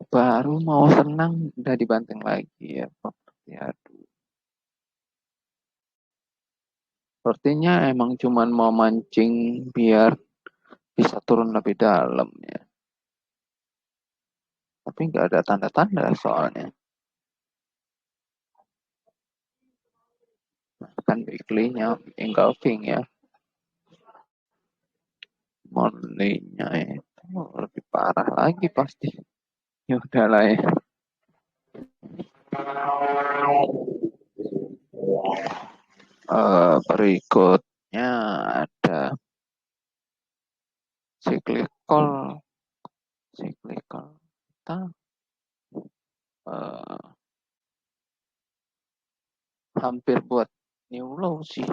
baru mau senang udah dibanting lagi ya properti. Aduh. Sepertinya emang cuman mau mancing biar bisa turun lebih dalam ya. Tapi nggak ada tanda-tanda soalnya. Kan weekly-nya engulfing ya. Monthly-nya itu lebih parah lagi pasti. Ya udahlah ya. Berikutnya ada cyclical. Cyclical. Kita uh, hampir buat new low sih.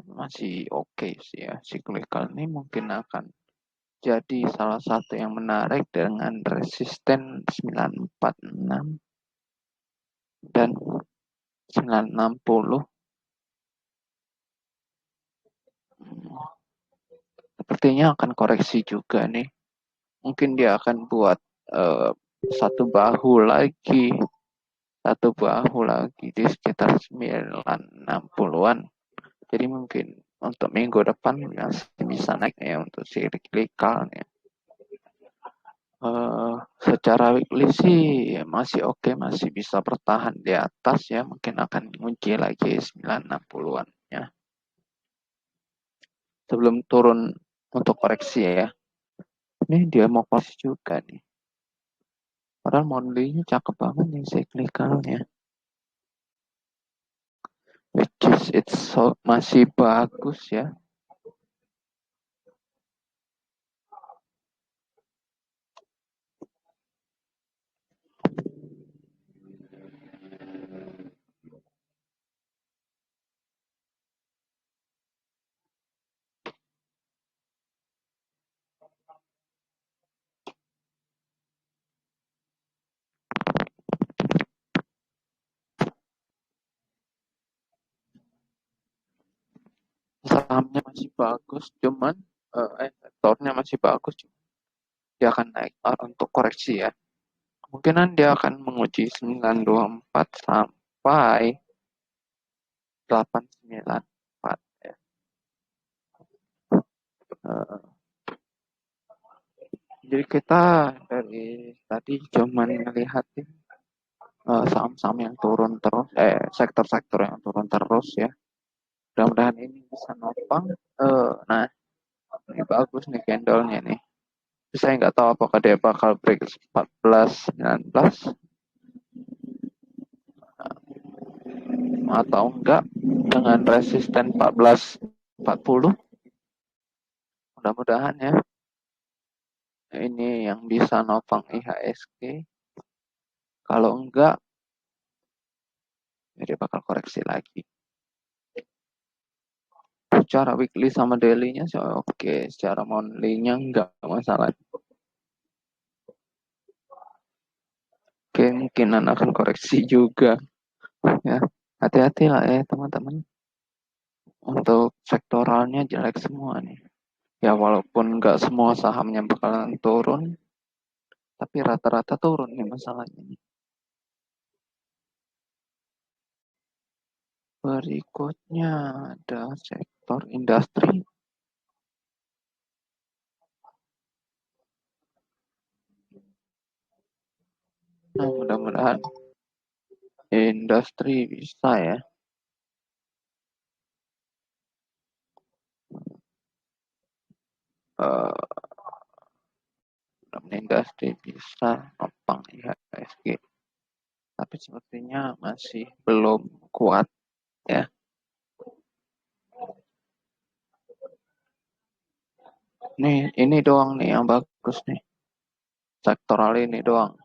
Masih oke sih ya. Cyclical ini mungkin akan jadi salah satu yang menarik dengan resisten 946 dan 960. Sepertinya akan koreksi juga nih. Mungkin dia akan buat uh, satu bahu lagi. Satu bahu lagi di sekitar 960-an. Jadi mungkin untuk minggu depan masih bisa naik ya untuk cyclical ya. Secara weekly sih masih oke, masih bisa bertahan di atas ya. Mungkin akan mengunci lagi 960-an ya. Sebelum turun untuk koreksi ya. Ini dia mau koreksi juga nih. Padahal monthly-nya cakep banget nih cyclical-nya. Which is masih bagus ya. Sahamnya masih bagus, cuman sektornya masih bagus. Dia akan naik untuk koreksi ya. Kemungkinan dia akan menguji 924 sampai 894 ya. Uh, jadi kita dari tadi cuman ngelihatin saham-saham yang turun terus, sektor-sektor yang turun terus ya. Mudah-mudahan ini bisa nopang. Nah, ini bagus nih candlenya nih. Saya nggak tahu apakah dia bakal break 14, 19 atau enggak dengan resisten 14, 40. Mudah-mudahan ya. Ini yang bisa nopang IHSG. Kalau enggak, ya dia bakal koreksi lagi. Secara weekly sama daily-nya sih oke. Secara monthly-nya enggak masalah. Kemungkinan akan koreksi juga. Ya, hati-hati lah ya teman-teman. Untuk sektoralnya jelek semua nih. Ya walaupun enggak semua sahamnya bakalan turun, tapi rata-rata turun nih masalahnya. Berikutnya ada sektor industri. Nah, mudah-mudahan industri bisa ya. Industri bisa nopang IHSG. Tapi sepertinya masih belum kuat ya. Nih, ini doang nih yang bagus nih. Sektoral ini doang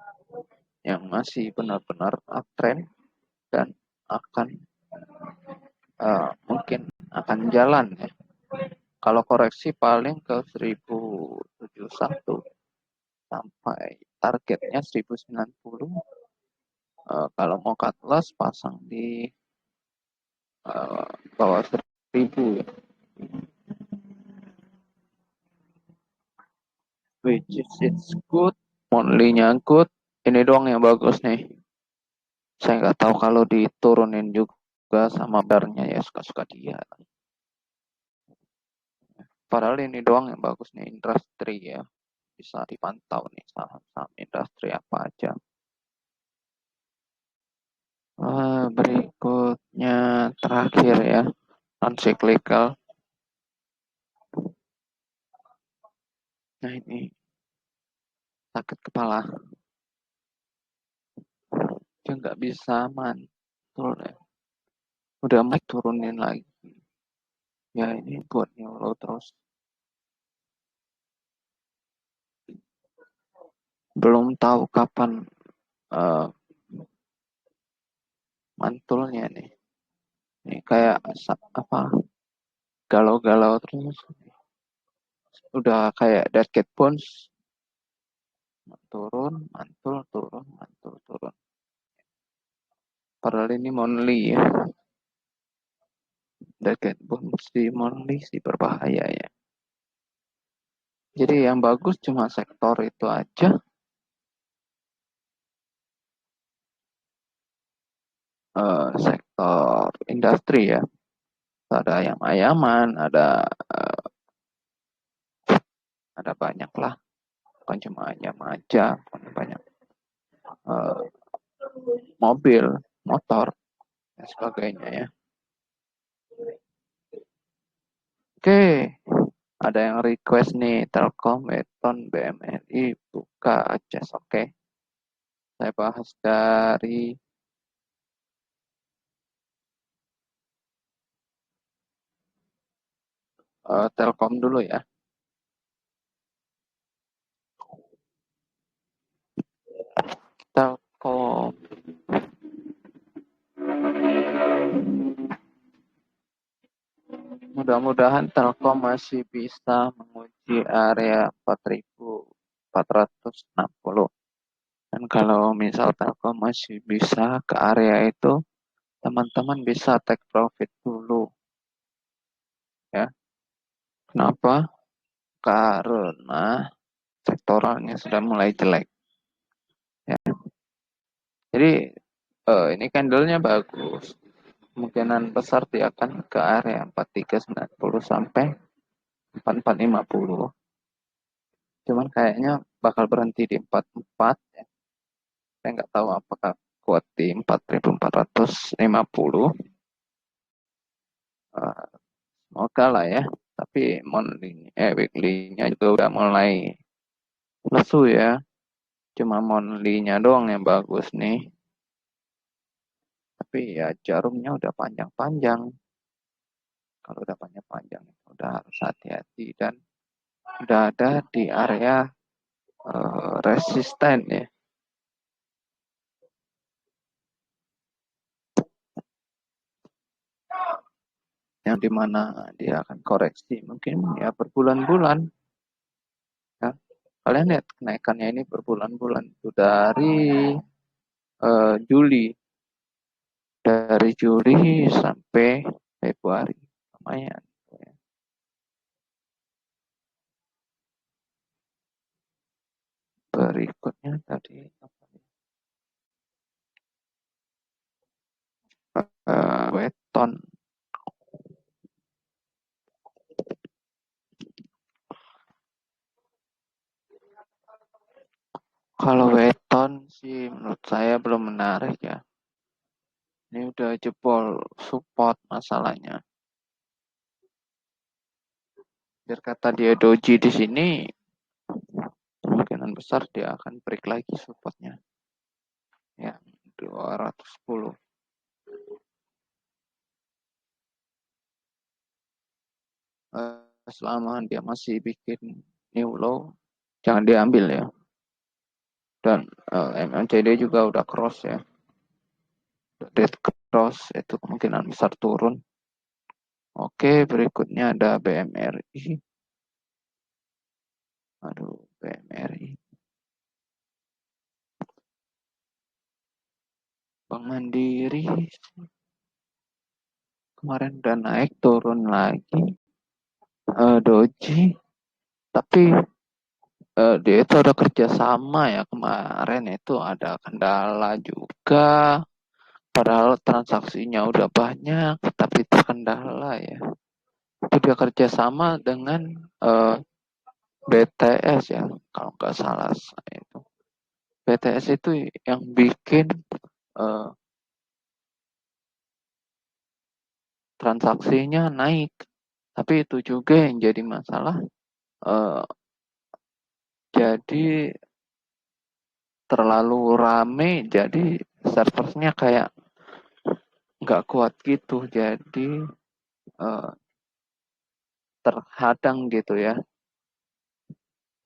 yang masih benar-benar uptrend dan akan mungkin akan jalan ya. Kalau koreksi paling ke 1071 sampai targetnya 1090. Kalau mau cut loss pasang di bawah 1000 ya. Which is it's good, monthly-nya good, ini doang yang bagus nih. Saya nggak tahu kalau diturunin juga sama barnya ya suka-suka dia. Padahal ini doang yang bagus nih, industri ya. Bisa dipantau nih saham-saham industri apa aja. Berikutnya terakhir ya, non cyclical. Nah ini sakit kepala. Dia nggak bisa mantul ya. Udah naik turunin lagi. Ya ini buat neuro terus. Belum tahu kapan uh, mantulnya nih. Ini kayak apa, galau-galau terus. Udah kayak Dead Cat Bones. Turun, mantul, turun, mantul, turun. Padahal ini monthly ya. Dead Cat Bones di monthly sih berbahaya ya. Jadi yang bagus cuma sektor itu aja. Sektor industri ya. Ada yang ayaman, ada banyak lah. Bukan cuma ayam aja, banyak uh, mobil, motor, dan sebagainya ya. Oke, ada yang request nih Telkom, Weton, BMRI, buka Access. Oke, saya bahas dari Telkom dulu ya. Telkom. Mudah-mudahan Telkom masih bisa menguji area 4.460. Dan kalau misal Telkom masih bisa ke area itu, teman-teman bisa take profit dulu ya. Kenapa? Karena sektoralnya sudah mulai jelek ya. Jadi ini candlenya bagus. Kemungkinan besar dia akan ke area 4390 sampai 4450. Cuman kayaknya bakal berhenti di 44 ya. Saya nggak tahu apakah kuat di 4450. Semoga lah ya. Tapi weekly-nya juga udah mulai lesu ya. Cuma monthly-nya doang yang bagus nih. Tapi ya jarumnya udah panjang-panjang. Kalau udah panjang-panjang udah harus hati-hati dan udah ada di area resisten ya. Yang dimana dia akan koreksi mungkin ya berbulan-bulan ya. Kalian lihat kenaikannya ini berbulan-bulan itu Juli, dari Juli sampai Februari, lumayan ya. Berikutnya tadi Weton. Kalau Weton sih menurut saya belum menarik ya. Ini udah jebol support masalahnya. Biar kata dia doji di sini, kemungkinan besar dia akan break lagi supportnya. Ya, 210. Selama dia masih bikin new low, jangan diambil ya. Dan MMCD juga udah cross ya. Dead cross itu kemungkinan besar turun. Oke, berikutnya ada BMRI. Aduh, BMRI. Bank Mandiri kemarin udah naik, turun lagi. Doji, tapi dia itu ada kerjasama ya kemarin itu ada kendala juga. Padahal transaksinya udah banyak, tapi terkendala ya. Itu dia kerjasama dengan eh, BTS ya, kalau nggak salah itu. BTS itu yang bikin eh, transaksinya naik. Tapi itu juga yang jadi masalah. eh, jadi terlalu rame, jadi servernya kayak nggak kuat gitu. Jadi eh, terhadang gitu ya.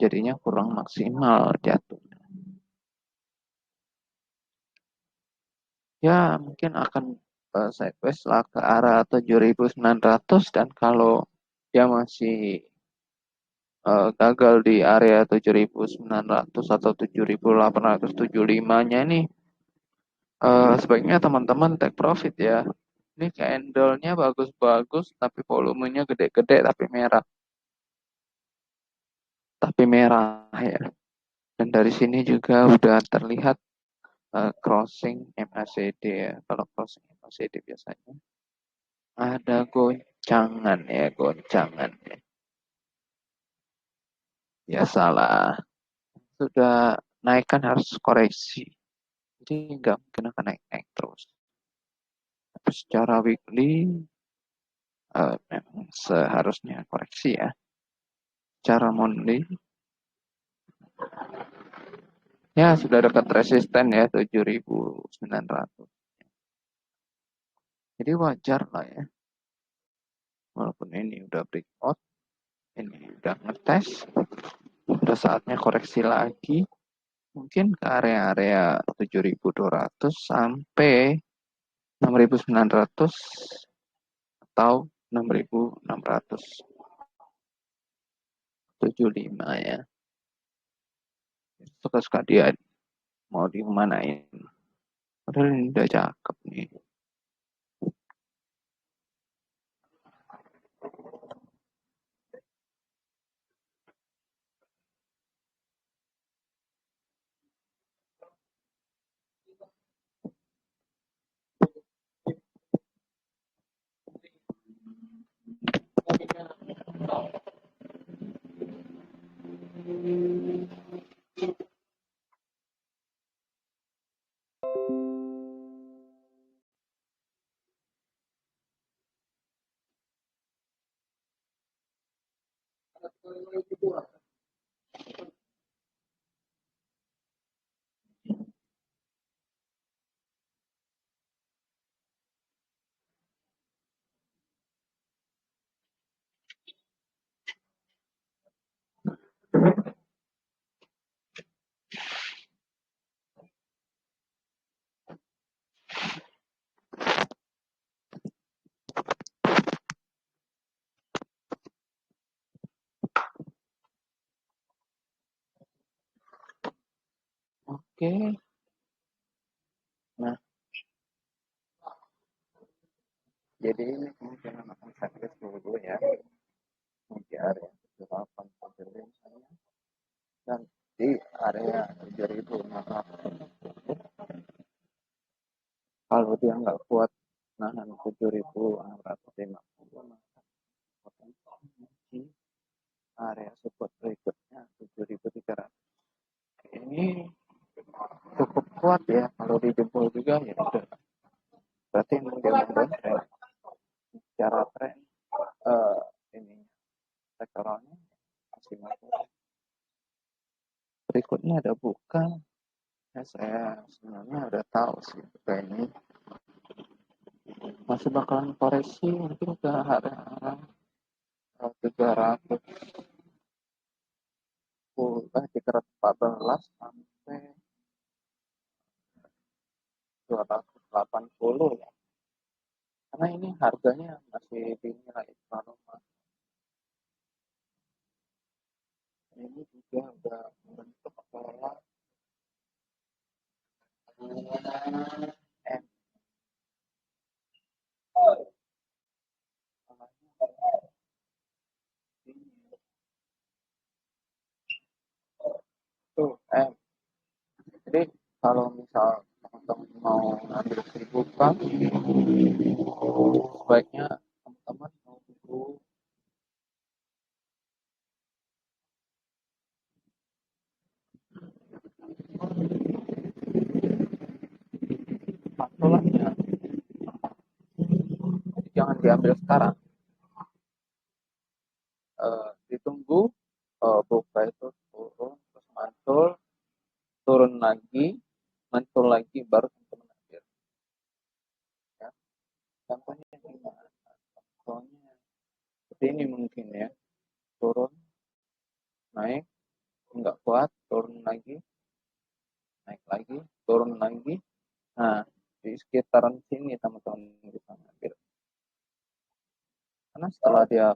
Jadinya kurang maksimal jatuh. Ya mungkin akan sideways lah ke arah 7.900 dan kalau dia masih gagal di area 7.900 atau 7.875-nya ini sebaiknya teman-teman take profit ya. Ini candle-nya bagus-bagus tapi volumenya gede-gede tapi merah ya. Dan dari sini juga udah terlihat crossing MACD ya. Kalau crossing MACD biasanya ada goncangan ya, goncangan ya. Biasalah, sudah naik kan harus koreksi. Jadi nggak mungkin akan naik-naik terus. Tapi secara weekly memang seharusnya koreksi ya. Secara monthly ya sudah dekat resisten ya 7.900. Jadi wajar lah ya. Walaupun ini udah breakout, ini udah ngetes, udah saatnya koreksi lagi. Mungkin ke area-area 7.200 sampai 6.900 atau 6.675 ya. Suka-suka dia mau dimanain. Padahal ini udah cakep nih. Oke, nah jadi ini kemungkinan akan sakit dulu ya. Di area 78 misalnya. Dan di area 7.600. Kalau dia nggak kuat nahan 7.650 maka potensi di area support berikutnya 7.300. Ini cukup kuat ya. Kalau dijempol juga ya udah. Berarti memang dia mendowntrend. Secara tren ini sektoralnya masih masuk. Berikutnya ada buka. Ya, saya sebenarnya udah tahu sih buka ini masih bakalan koreksi mungkin ke area 314 sampai 280 ya. Karena ini harganya masih dinilai terlalu mahal. Ini juga udah membentuk pola M. itu jadi kalau misal teman-teman mau ngambil 1.000 sebaiknya teman-teman nunggu pantulannya, jangan diambil sekarang. Ditunggu buka itu turun terus mantul, turun lagi, mantul lagi, baru teman-teman ambil ya. Contohnya gimana? Contohnya seperti ini mungkin ya, turun, naik, nggak kuat, turun lagi, naik lagi, turun lagi. Nah, di sekitaran sini teman-teman bisa ambil. Karena setelah dia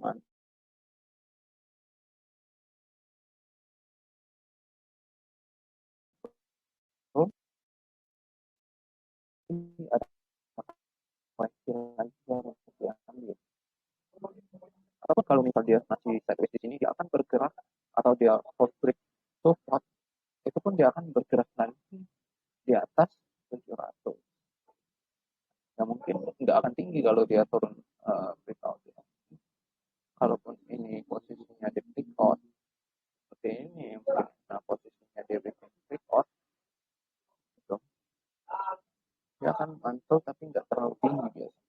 mantul, ada kecil lagi harus diambil. Ataupun kalau misal dia masih sideways di sini, dia akan bergerak atau dia hold break support, itu pun dia akan bergerak lagi di atas 700. Ya mungkin nggak akan tinggi kalau dia turun breakout. Ya. Kalaupun ini posisinya di breakout, seperti ini, nah posisinya dia breakout, gitu. Dia akan mantul tapi nggak terlalu tinggi biasa.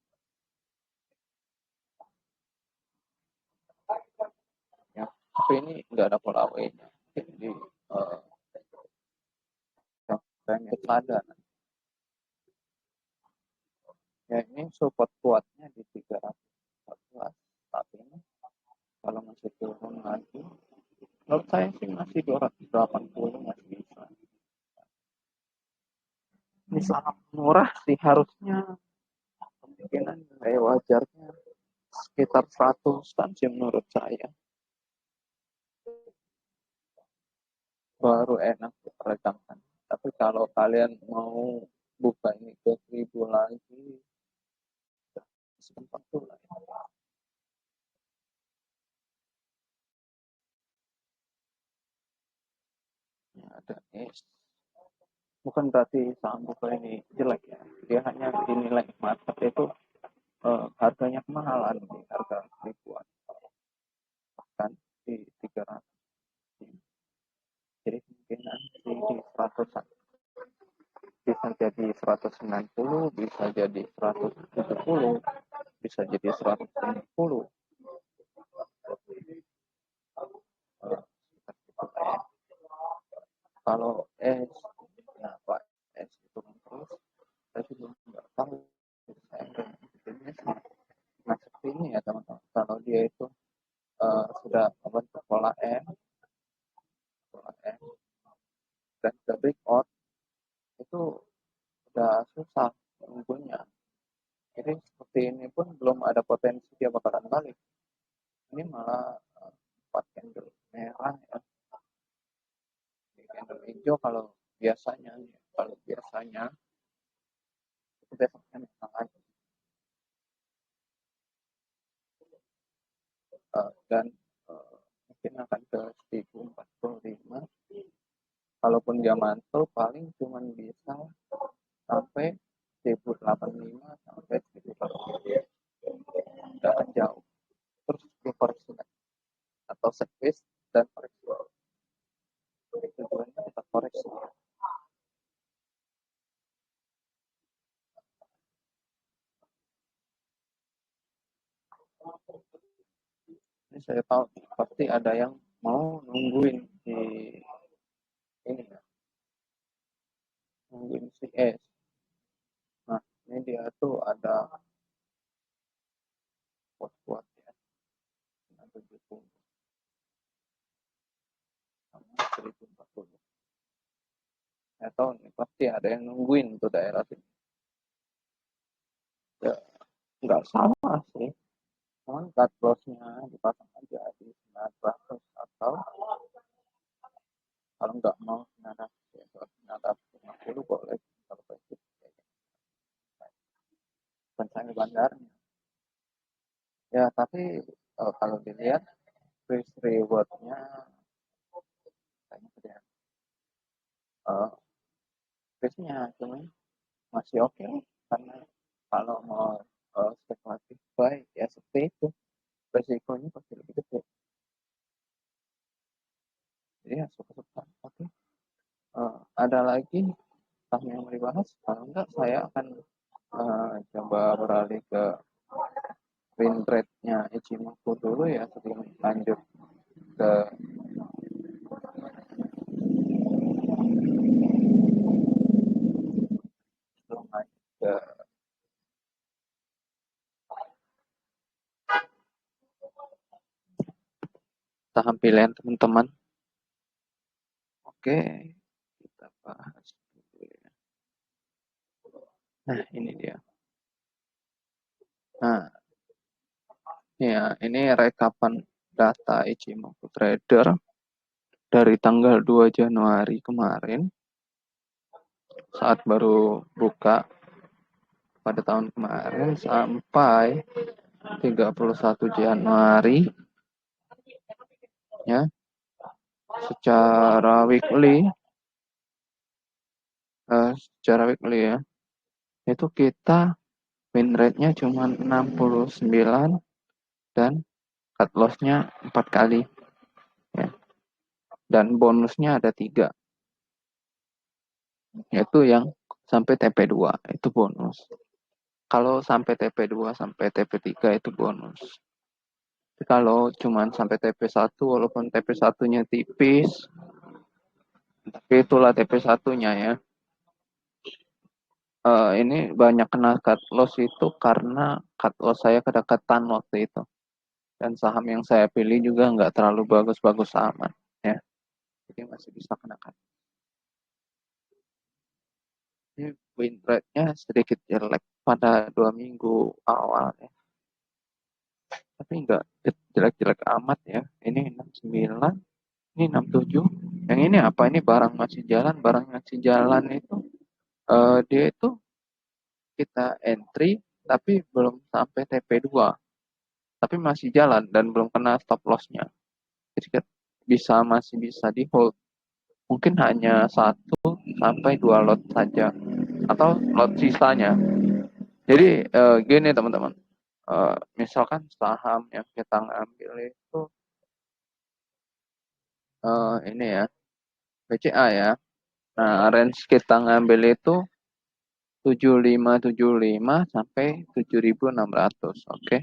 Ya, tapi ini nggak ada pola away-nya. Jadi yang ada. Ya ini support kuatnya di 314 saat ini. Kalau masih turun lagi, menurut saya sih masih 280 masih bisa. Ini sangat murah sih, harusnya kemungkinan wajarnya sekitar 100-an sih menurut saya. Baru enak diperedamkan. Tapi kalau kalian mau buka ini ke 1.000 lagi, sebentar tuh lah. Ya, ada bukan berarti saham buka ini jelek ya. Dia hanya dinilai market itu harganya kemahalan di harga 1.000-an, bahkan di 300. Jadi kemungkinan di 100-an. Bisa jadi 190, bisa jadi 170, bisa jadi 150. Kalau ya Pak itu terus, saya juga nggak tahu. Saya nggak ngikutinnya sih. Nah seperti ini ya teman-teman. Kalau dia itu sudah membentuk pola M dan the breakout itu udah susah nunggunya. Jadi seperti ini pun belum ada potensi dia bakalan balik. Ini malah 4 candle merah ya. Candle hijau kalau biasanya itu besoknya merah lagi. Dan mungkin akan ke 1045. Kalaupun dia mantul paling cuma bisa sampai 1085 sampai 1085. Tidak akan jauh. Terus dikoreksi atau sideways dan koreksi. Tujuannya kita koreksi. Ini saya tahu pasti ada yang mau nungguin di ini ya, nungguin si S. Nah, ini dia tuh ada kuat-kuat ya, 70 sama 1040. Saya tahu nih pasti ada yang nungguin tuh daerah sini. Ya, nggak salah sih. Cuman cut loss-nya dipasang aja di 900 atau kalau nggak mau 900 ya 950 boleh kalau basic. Pencari bandarnya. Ya, tapi kalau dilihat risk reward-nya kayaknya Biasanya cuman masih oke lah, karena kalau mau spekulatif baik ya seperti itu, resikonya pasti lebih gede. Jadi ya suka-suka. Oke. Ada lagi saham yang mau dibahas? Kalau enggak, saya akan coba beralih ke win rate-nya Ichimoku dulu ya, sebelum lanjut ke sebelum lanjut ke saham pilihan teman-teman. Oke, kita bahas dulu ya. Nah, ini dia. Nah, ya, ini rekapan data Ichimoku Trader dari tanggal 2 Januari kemarin, saat baru buka pada tahun kemarin, sampai 31 Januari ya, secara weekly ya, itu kita win rate-nya cuma 69 dan cut loss-nya 4 kali ya. Dan bonusnya ada 3, yaitu yang sampai TP2 itu bonus. Kalau sampai TP2 sampai TP3 itu bonus. Tapi kalau cuma sampai TP1, walaupun TP1-nya tipis, tapi itulah TP1-nya ya. Ini banyak kena cut loss itu karena cut loss saya kedekatan waktu itu. Dan saham yang saya pilih juga nggak terlalu bagus-bagus amat ya. Jadi masih bisa kena cut. Ini win rate-nya sedikit jelek pada 2 minggu awal ya. Tapi nggak jelek-jelek amat ya. Ini 69, ini 67. Yang ini apa? Ini barang masih jalan. Barang masih jalan itu dia itu kita entry tapi belum sampai TP2. Tapi masih jalan dan belum kena stop loss-nya. Jadi masih bisa di hold. Mungkin hanya 1 sampai 2 lot saja atau lot sisanya. Jadi gini teman-teman, misalkan saham yang kita ngambil itu ini ya, BCA ya. Nah, range kita ngambil itu 7575 sampai 7600, oke.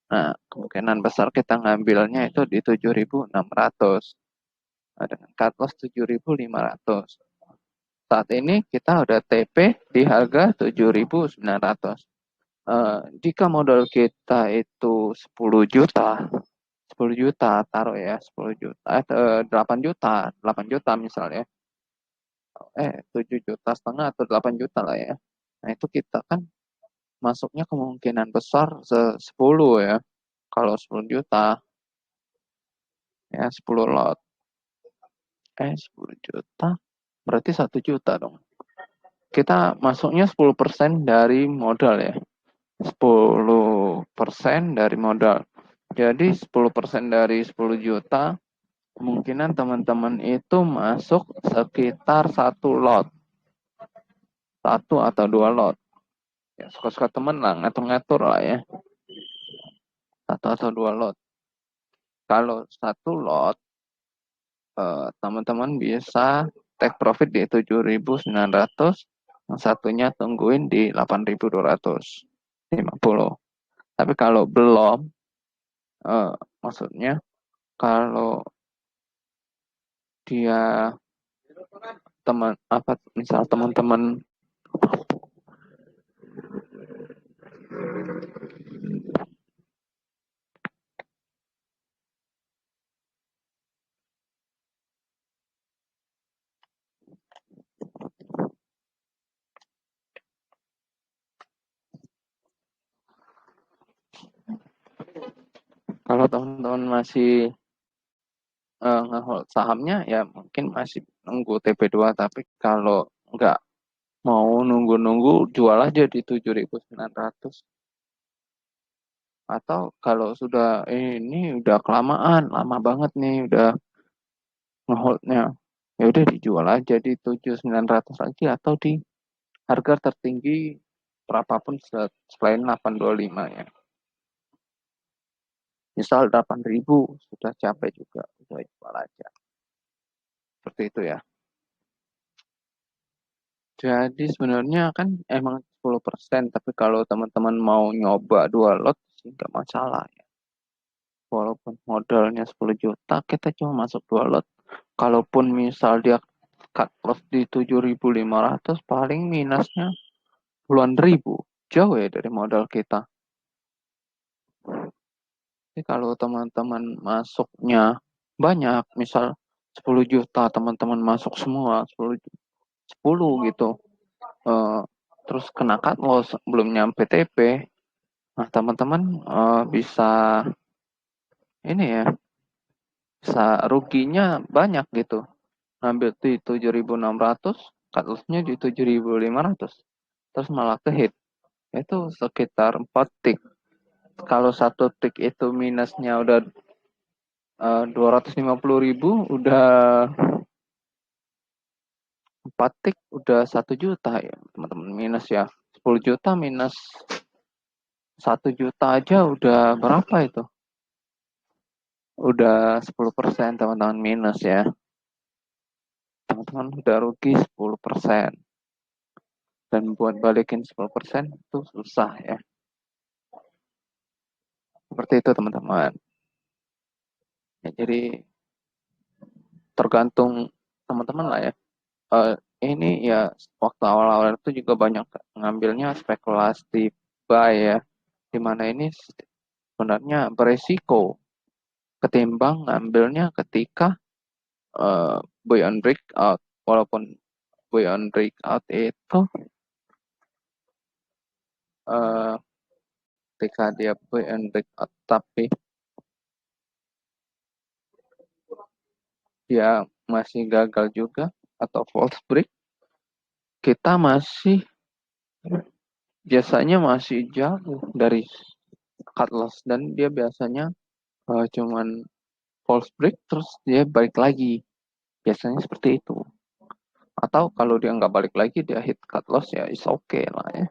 Nah, kemungkinan besar kita ngambilnya itu di 7600. Nah, dengan cut loss 7500. Saat ini kita udah TP di harga 7.900. Jika modal kita itu 10 juta, 10 juta taruh ya, 10 juta, 8 juta, 8 juta misalnya. 7 juta setengah atau 8 juta lah ya. Nah, itu kita kan masuknya kemungkinan besar 10 ya. Kalau 10 juta, ya 10 lot. 10 juta, berarti 1 juta dong. Kita masuknya 10% dari modal ya. 10% dari modal. Jadi 10% dari 10 juta, kemungkinan teman-teman itu masuk sekitar 1 lot. 1 atau 2 lot. Ya, suka-suka teman lah, ngatur-ngatur lah ya. 1 atau 2 lot. Kalau 1 lot, teman-teman bisa take profit di 7.900, yang satunya tungguin di 8.250. Tapi kalau belum, maksudnya kalau dia misal teman-teman kalau teman-teman masih ngehold sahamnya ya mungkin masih nunggu TP2, tapi kalau nggak mau nunggu-nunggu, jual aja di 7.900. Atau kalau sudah ini udah kelamaan, lama banget nih udah ngeholdnya, ya udah dijual aja di 7.900 lagi atau di harga tertinggi berapapun selain 825 ya. Misal 8.000 sudah capek juga, udah jual aja. Seperti itu ya. Jadi sebenarnya kan emang 10%, tapi kalau teman-teman mau nyoba 2 lot sih nggak masalah ya. Walaupun modalnya 10 juta, kita cuma masuk 2 lot. Kalaupun misal dia cut loss di 7.500, paling minusnya puluhan ribu. Jauh ya dari modal kita. Jadi kalau teman-teman masuknya banyak, misal 10 juta teman-teman masuk semua, 10 gitu. Eh, terus kena cut loss belum nyampe TP. Nah, teman-teman bisa ini ya, bisa ruginya banyak gitu. Ngambil di 7.600, cut loss-nya di 7.500. Terus malah ke hit. Itu sekitar 4 tick. Kalau satu tick itu minusnya udah 250.000, udah 4 tick udah 1 juta ya teman-teman, minus ya. 10 juta minus 1 juta aja udah berapa itu? Udah 10% teman-teman minus ya. Teman-teman udah rugi 10%. Dan buat balikin 10% itu susah ya. Seperti itu teman-teman. Ya, jadi tergantung teman-teman lah ya. Eh, ini ya waktu awal-awal itu juga banyak ngambilnya spekulasi buy ya. Dimana ini sebenarnya beresiko ketimbang ngambilnya ketika buy on breakout. Walaupun buy on breakout itu uh, ketika dia buy on breakout tapi dia masih gagal juga atau false break, kita masih biasanya masih jauh dari cut loss, dan dia biasanya cuman false break terus dia balik lagi, biasanya seperti itu. Atau kalau dia nggak balik lagi, dia hit cut loss, ya is okay lah ya.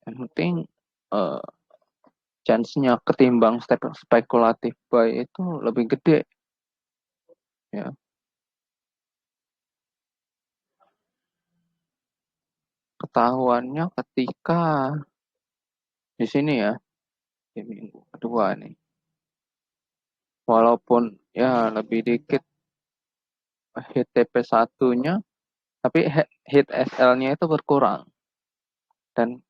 Yang penting uh, chance-nya ketimbang spekulatif buy itu lebih gede ya. Ketahuannya ketika di sini ya, di minggu kedua nih, walaupun ya lebih dikit hit TP satunya, tapi hit SL-nya itu berkurang, dan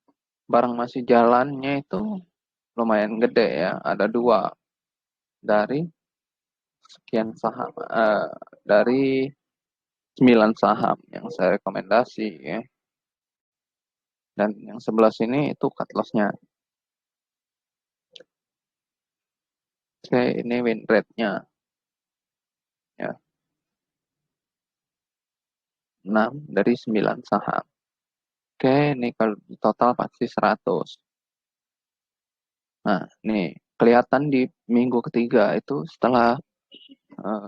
barang masih jalannya itu lumayan gede ya, ada 2 dari sekian saham, dari 9 saham yang saya rekomendasi ya. Dan yang sebelah sini itu cut loss-nya. Oke, ini win rate-nya ya, 6 dari 9 saham. Oke, ini kalau di total pasti 100. Nah, nih kelihatan di minggu ketiga itu setelah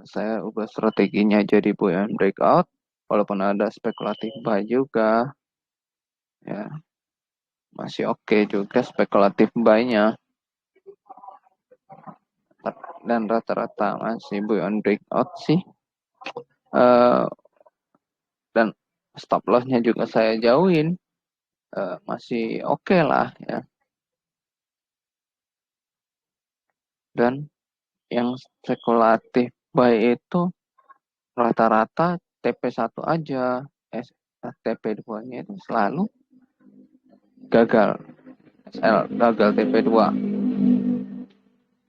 saya ubah strateginya jadi buy and breakout, walaupun ada spekulatif buy juga, ya masih oke juga spekulatif buy-nya, dan rata-rata masih buy and breakout sih. Uh, dan stop loss-nya juga saya jauhin, masih oke lah ya. Dan yang spekulatif buy itu rata-rata TP1 aja, TP2-nya itu selalu gagal. L gagal TP2,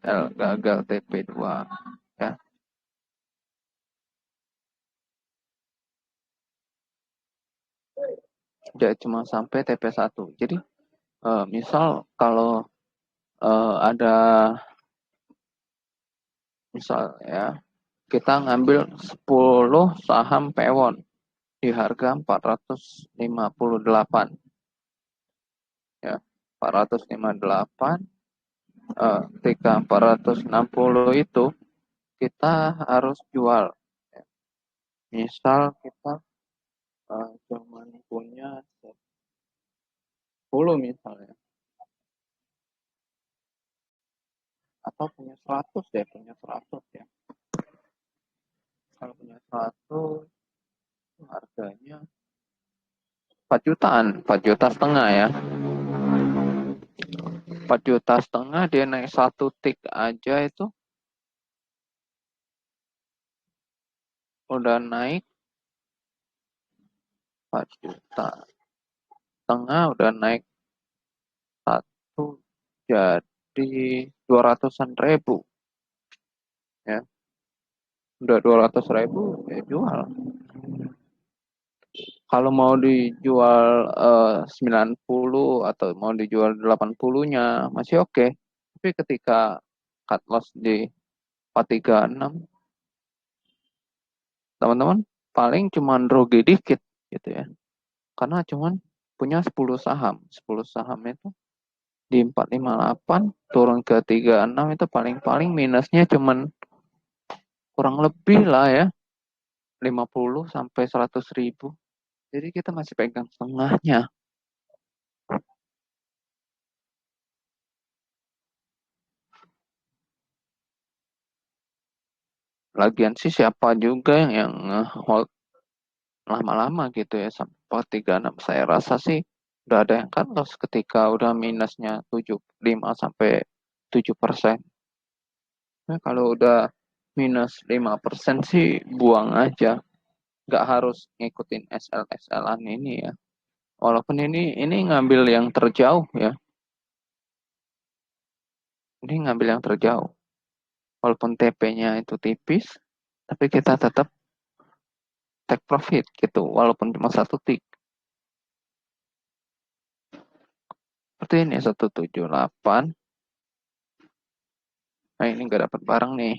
L gagal TP2 ya. Dia cuma sampai TP1. Jadi misal kalau ada, misal ya, kita ngambil 10 saham pewon di harga 458 ya. 458 ketika 460 itu kita harus jual. Misal kita cuman punya 10 misalnya, atau punya 100 deh, punya 100 ya. Kalau punya 100 harganya 4 jutaan, 4 juta setengah ya. 4 juta setengah dia naik satu tik aja itu udah naik 4 juta setengah, udah naik satu, jadi 200-an ribu ya. Udah 200 ribu ya jual. Kalau mau dijual 90 atau mau dijual 80-nya masih oke. Tapi ketika cut loss di 436, teman-teman paling cuman rugi dikit gitu ya. Karena cuman punya 10 saham. 10 saham itu di 458 turun ke 36 itu paling-paling minusnya cuman kurang lebih lah ya 50 sampai 100 ribu. Jadi kita masih pegang setengahnya. Lagian sih siapa juga yang hold lama-lama gitu ya sampai 36. Saya rasa sih udah ada yang cut loss ketika udah minusnya 75 sampai 7%. Nah, kalau udah minus 5% sih buang aja. Nggak harus ngikutin SL-SL-an ini ya. Walaupun ini ngambil yang terjauh ya. Ini ngambil yang terjauh. Walaupun TP-nya itu tipis, tapi kita tetap take profit gitu. Walaupun cuma satu tik. Seperti ini 178. Nah ini nggak dapat barang nih.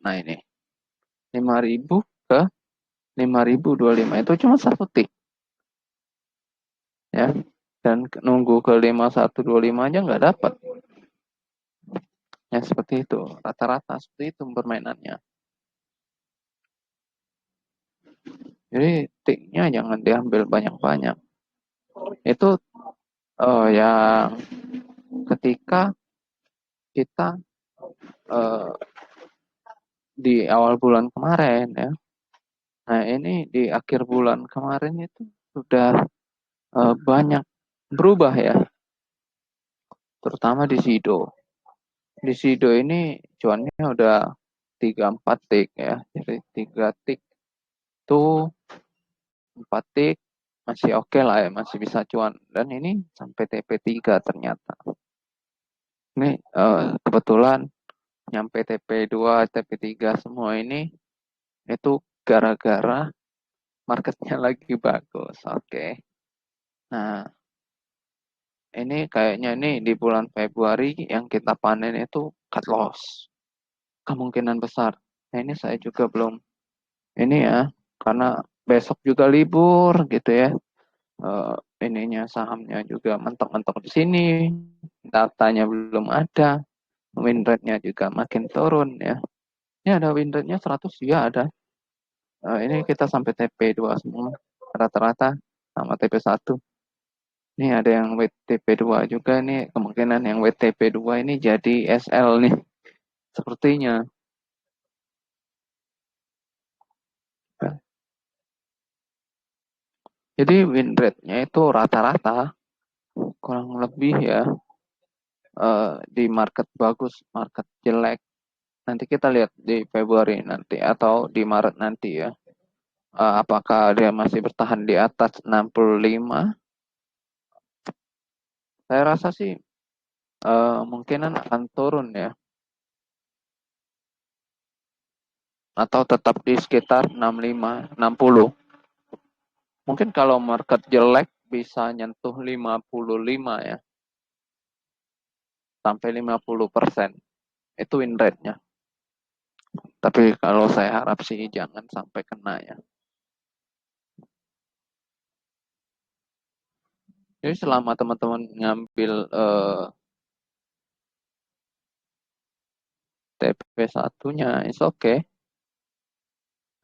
Nah ini 5.000 ke 5.025 itu cuma satu tik ya. Dan nunggu ke 5125 aja nggak dapat. Ya seperti itu. Rata-rata seperti itu permainannya. Jadi tiknya jangan diambil banyak-banyak. Itu yang ketika kita uh, di awal bulan kemarin ya. Nah ini di akhir bulan kemarin itu sudah banyak berubah ya. Terutama di Sido. Di Sido ini cuannya udah 3-4 tik ya. Jadi 3 tik tuh 4 tik masih oke lah ya, masih bisa cuan. Dan ini sampai TP3 ternyata. Ini kebetulan nyampe TP2, TP3 semua ini itu gara-gara marketnya lagi bagus. Oke. Nah, ini kayaknya nih di bulan Februari yang kita panen itu cut loss. Kemungkinan besar. Nah, ini saya juga belum ini ya, karena besok juga libur gitu ya. Uh, ininya sahamnya juga mentok-mentok di sini. Datanya belum ada. Win rate-nya juga makin turun ya. Ini ada win rate-nya 100 ya ada. Ini kita sampai TP2 semua rata-rata sama TP1. Ini ada yang WTP2 juga nih, kemungkinan yang WTP2 ini jadi SL nih sepertinya. Jadi win rate-nya itu rata-rata kurang lebih ya di market bagus, market jelek. Nanti kita lihat di Februari nanti atau di Maret nanti ya. Apakah dia masih bertahan di atas 65? Saya rasa sih mungkinan akan turun ya. Atau tetap di sekitar 65, 60. Mungkin kalau market jelek bisa nyentuh 55 ya. Sampai 50%. Itu win rate-nya. Tapi kalau saya harap sih jangan sampai kena ya. Jadi selama teman-teman ngambil TP1-nya, is okay.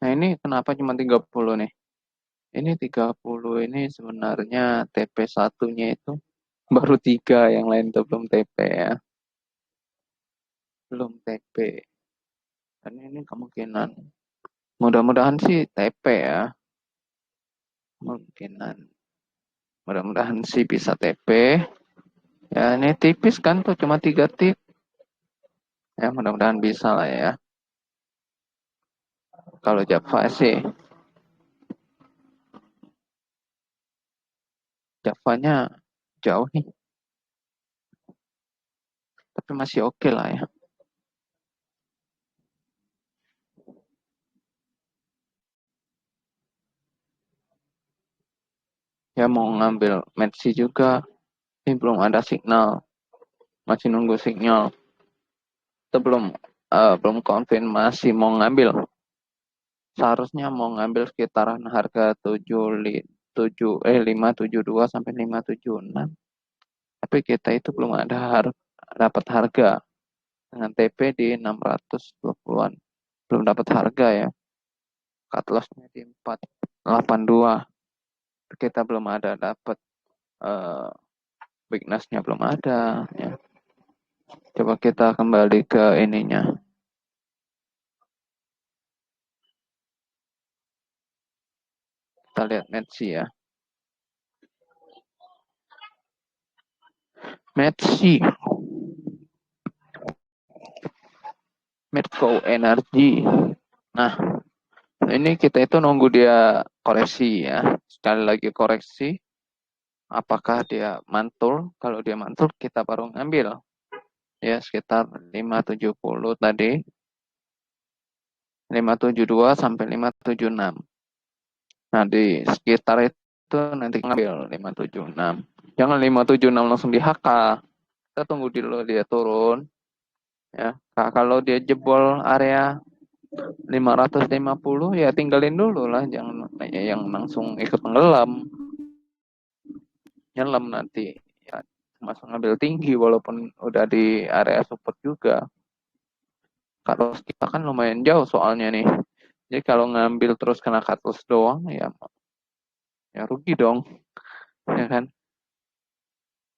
Nah ini kenapa cuma 30 nih? Ini 30 ini sebenarnya TP1-nya itu baru 3, yang lain itu belum TP ya. Belum TP. Dan ini kemungkinan, mudah-mudahan sih TP ya. Kemungkinan. Mudah-mudahan sih bisa TP. Ya ini tipis kan tuh, cuma 3 tip. Ya mudah-mudahan bisa lah ya. Kalau Java sih, Javanya jauh nih. Tapi masih oke lah ya. Ya mau ngambil Metsi juga. Ini belum ada signal. Masih nunggu signal. Itu belum konfirmasi mau ngambil. Seharusnya mau ngambil sekitaran harga 572 sampai 576. Tapi kita itu belum ada dapat harga dengan TP di 620-an. Belum dapat harga ya. Cut loss-nya di 482. Kita belum ada dapat weakness-nya belum ada ya. Coba kita kembali ke ininya. Kita lihat Metsi ya. Metsi. Medco Energy. Nah, ini kita itu nunggu dia koreksi ya. Sekali lagi koreksi. Apakah dia mantul? Kalau dia mantul, kita baru ngambil. Ya, sekitar 570 tadi. 572 sampai 576. Nah, di sekitar itu nanti ngambil 576. Jangan 576 langsung di HK. Kita tunggu dulu dia turun. Ya, kalau dia jebol area 550 ya tinggalin dulu lah, jangan yang langsung ikut tenggelam. Nyelam nanti. Ya, masuk ngambil tinggi walaupun udah di area support juga. Kalau kita kan lumayan jauh soalnya nih. Jadi kalau ngambil terus kena cut loss doang ya rugi dong. Ya kan?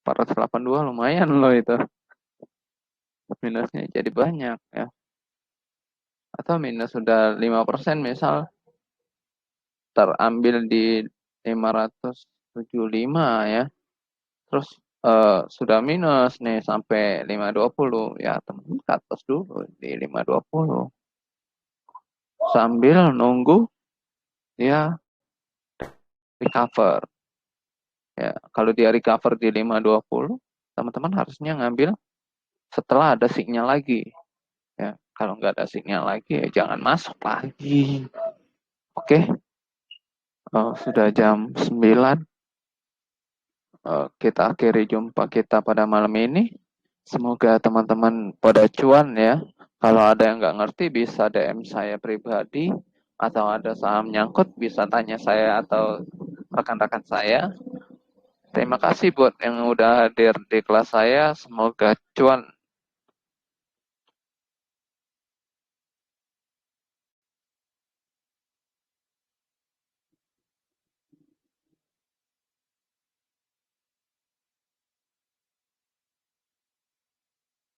482 lumayan loh itu. Minusnya jadi banyak ya. Atau minus sudah 5% misal terambil di 575 ya. Terus sudah minus nih sampai 520 ya, teman ke atas dulu di 520 sambil nunggu dia recover. Ya, kalau dia recover di 520, teman-teman harusnya ngambil setelah ada sinyal lagi. Ya, kalau nggak ada sinyal lagi ya jangan masuk lagi. Oke. Sudah jam 9. Kita akhiri jumpa kita pada malam ini. Semoga teman-teman pada cuan ya. Kalau ada yang nggak ngerti bisa DM saya pribadi. Atau ada saham nyangkut bisa tanya saya atau rekan-rekan saya. Terima kasih buat yang udah hadir di kelas saya. Semoga cuan